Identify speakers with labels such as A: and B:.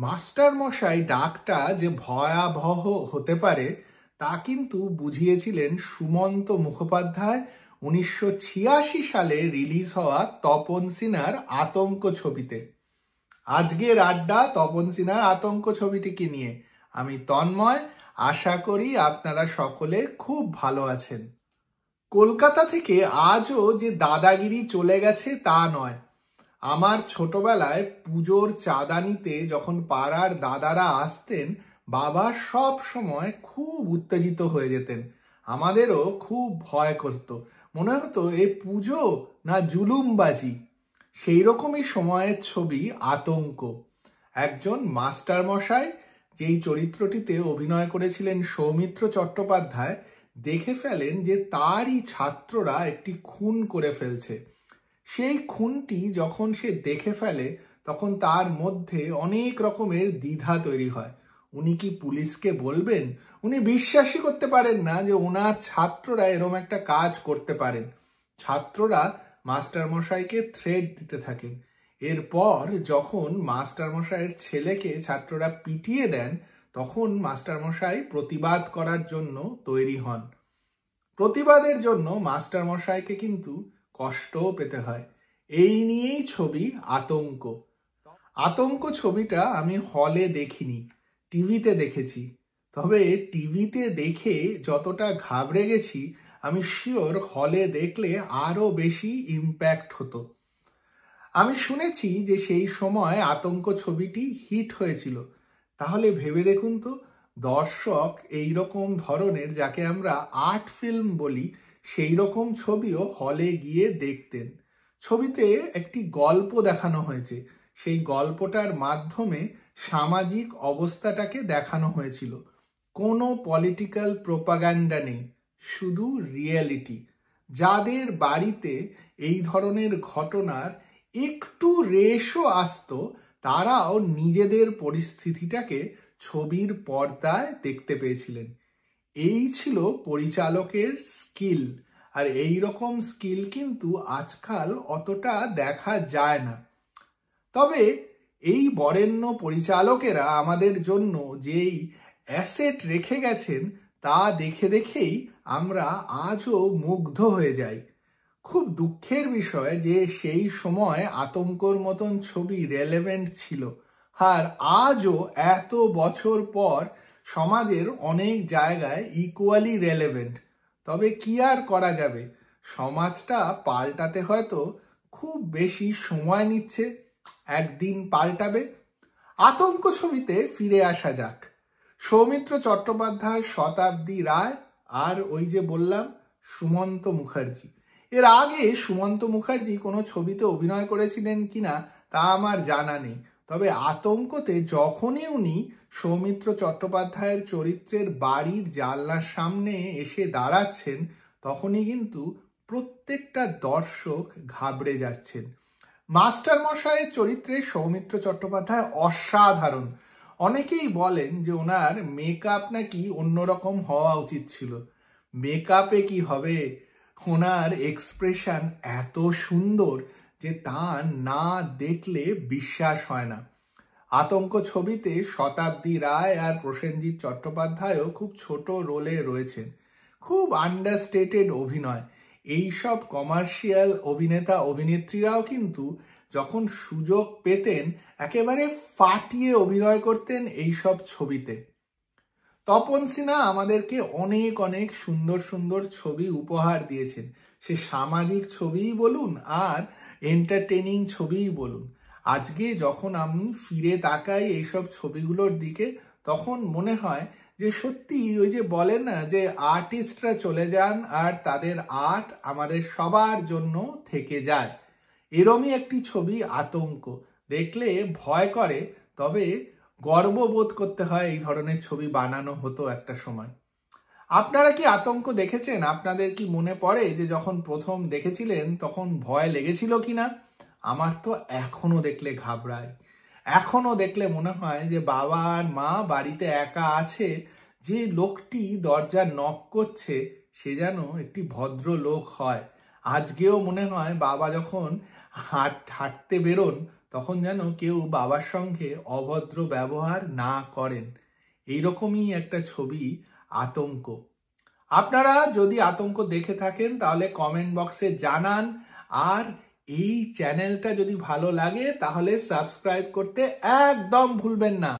A: Master মশাই ডাকটা যে ভয়াবহ হতে পারে তা কিন্তু বুঝিয়েছিলেন সুমন্ত মুখোপাধ্যায় 1986 সালে রিলিজ হওয়া তপন সিনহার আতঙ্ক ছবিতে। আজকের আড্ডা তপন সিনহার আতঙ্ক ছবিটিকে নিয়ে। আমি তন্ময়, আশা করি আপনারা সকলে খুব ভালো আছেন। কলকাতা থেকে আজও যে দাদাগিরি চলে গেছে তা নয়। আমার ছোটবেলায় পুজোর চাঁদা নিতে যখন পাড়ার দাদারা আসতেন, বাবা সব সময় খুব উত্তেজিত হয়ে যেতেন। আমাদেরও খুব ভয় করত, মনে হতো এ পুজো না জুলুমবাজি। সেই রকমই সময়ের ছবি আতঙ্ক। একজন মাস্টার মশাই, যেই চরিত্রটিতে অভিনয় করেছিলেন সৌমিত্র চট্টোপাধ্যায়, দেখে ফেলেন যে তারই ছাত্ররা একটি খুন করে ফেলছে। সেই খুনটি যখন সে দেখে ফেলে তখন তার মধ্যে অনেক রকমের দ্বিধা তৈরি হয়। উনি কি পুলিশকে বলবেন? উনি বিশ্বাসই করতে পারেন না যে ওনার ছাত্ররা এরকম একটা কাজ করতে পারেন। ছাত্ররা মাস্টারমশাইকে থ্রেট দিতে থাকেন। এরপর যখন মাস্টারমশাইয়ের ছেলেকে ছাত্ররা পিটিয়ে দেন, তখন মাস্টারমশাই প্রতিবাদ করার জন্য তৈরি হন। প্রতিবাদের জন্য মাস্টারমশাইকে কিন্তু কষ্টও পেতে হয়। এই নিয়েই ছবি আতঙ্ক। আতঙ্ক ছবিটা আমি হলে দেখিনি, টিভিতে দেখেছি। তবে টিভিতে দেখে যতটা ঘাবড়ে গেছি, আমি শিওর হলে দেখলে আরো বেশি ইম্প্যাক্ট হতো। আমি শুনেছি যে সেই সময় আতঙ্ক ছবিটি হিট হয়েছিল। তাহলে ভেবে দেখুন তো, দর্শক এইরকম ধরনের, যাকে আমরা আর্ট ফিল্ম বলি, সেই রকম ছবিও হলে গিয়ে দেখতেন। ছবিতে একটি গল্প দেখানো হয়েছে। সেই গল্পটার মাধ্যমে সামাজিক অবস্থাটাকে দেখানো হয়েছিল। কোনো পলিটিক্যাল প্রোপাগান্ডা নেই, শুধু রিয়েলিটি। যাদের বাড়িতে এই ধরনের ঘটনার একটু রেশও আসতো, তারাও নিজেদের পরিস্থিতিটাকে ছবির পর্দায় দেখতে পেয়েছিলেন। এই ছিল পরিচালকের স্কিল। আর এই রকম স্কিল কিন্তু আজকাল অতটা দেখা যায় না। তবে এই বরেণ্য পরিচালকেরা আমাদের জন্য যেই অ্যাসেট রেখে গেছেন, তা দেখে দেখেই আমরা আজও মুগ্ধ হয়ে যাই। খুব দুঃখের বিষয় যে সেই সময় আতঙ্কর মতন ছবি রেলেভেন্ট ছিল, আর আজও এত বছর পর সমাজের অনেক জায়গায় ইকুয়ালি রেলেভেন্ট। তবে কি আর করা যাবে, সমাজটা পাল্টাতে হয়তো খুব বেশি সময় নিচ্ছে, একদিন পাল্টাবে। আতঙ্ক ছবিতে ফিরে আসা যাক। সৌমিত্র চট্টোপাধ্যায়, শতাব্দী রায়, আর ওই যে বললাম সুমন্ত মুখার্জি। এর আগে সুমন্ত মুখার্জি কোনো ছবিতে অভিনয় করেছিলেন কিনা তা আমার জানা নেই। তবে আতঙ্কতে যখনই উনি সৌমিত্র চট্টোপাধ্যায়ের চরিত্রের বাড়ির জানলার সামনে এসে দাঁড়াচ্ছেন, তখনই কিন্তু প্রত্যেকটা দর্শক ঘাবড়ে যাচ্ছেন। মাস্টার মশাইয়ের চরিত্রে সৌমিত্র চট্টোপাধ্যায় অসাধারণ। অনেকেই বলেন যে ওনার মেকআপ নাকি অন্যরকম হওয়া উচিত ছিল। মেকআপে কি হবে, ওনার এক্সপ্রেশন এত সুন্দর যে তা না দেখলে বিশ্বাস হয় না। আতঙ্ক ছবিতে শতাব্দী রায় আর প্রসেনজিৎ চট্টোপাধ্যায়ও খুব ছোট রোলে রয়েছেন। খুব আন্ডারস্টেটেড অভিনয়। এইসব কমার্শিয়াল অভিনেতা অভিনেত্রীরাও কিন্তু যখন সুযোগ পেতেন একেবারে ফাটিয়ে অভিনয় করতেন এইসব ছবিতে। তপন সিনহা আমাদেরকে অনেক অনেক সুন্দর সুন্দর ছবি উপহার দিয়েছেন। সে সামাজিক ছবিই বলুন আর এন্টারটেনিং ছবিই বলুন। আজকে যখন আমি ফিরে তাকাই এইসব ছবিগুলোর দিকে, তখন মনে হয় যে সত্যি ওই যে বলে না যে আর্টিস্টরা চলে যান আর তাদের আর্ট আমাদের সবার জন্য থেকে যায়। এরমই একটি ছবি আতঙ্ক। দেখলে ভয় করে, তবে গর্ববোধ করতে হয় এই ধরনের ছবি বানানো হতো একটা সময়। আপনারা কি আতঙ্ক দেখেছেন? আপনাদের কি মনে পড়ে যে যখন প্রথম দেখেছিলেন তখন ভয় লেগেছিল কিনা? আমার তো এখনো দেখলে ঘাবড়ায়। এখনো দেখলে মনে হয় যে বাবা আর মা বাড়িতে একা আছে, যে লোকটি দরজা নক করছে সে যেন একটি ভদ্র লোক হয়। আজকেও মনে হয় বাবা যখন হাঁটতে বেরোন তখন যেন কেউ বাবার সঙ্গে অভদ্র ব্যবহার না করেন। এইরকমই একটা ছবি আতঙ্ক। আপনারা যদি আতঙ্ক দেখে থাকেন তাহলে কমেন্ট বক্সে জানান, আর এই চ্যানেলটা যদি ভালো লাগে তাহলে সাবস্ক্রাইব করতে একদম ভুলবেন না।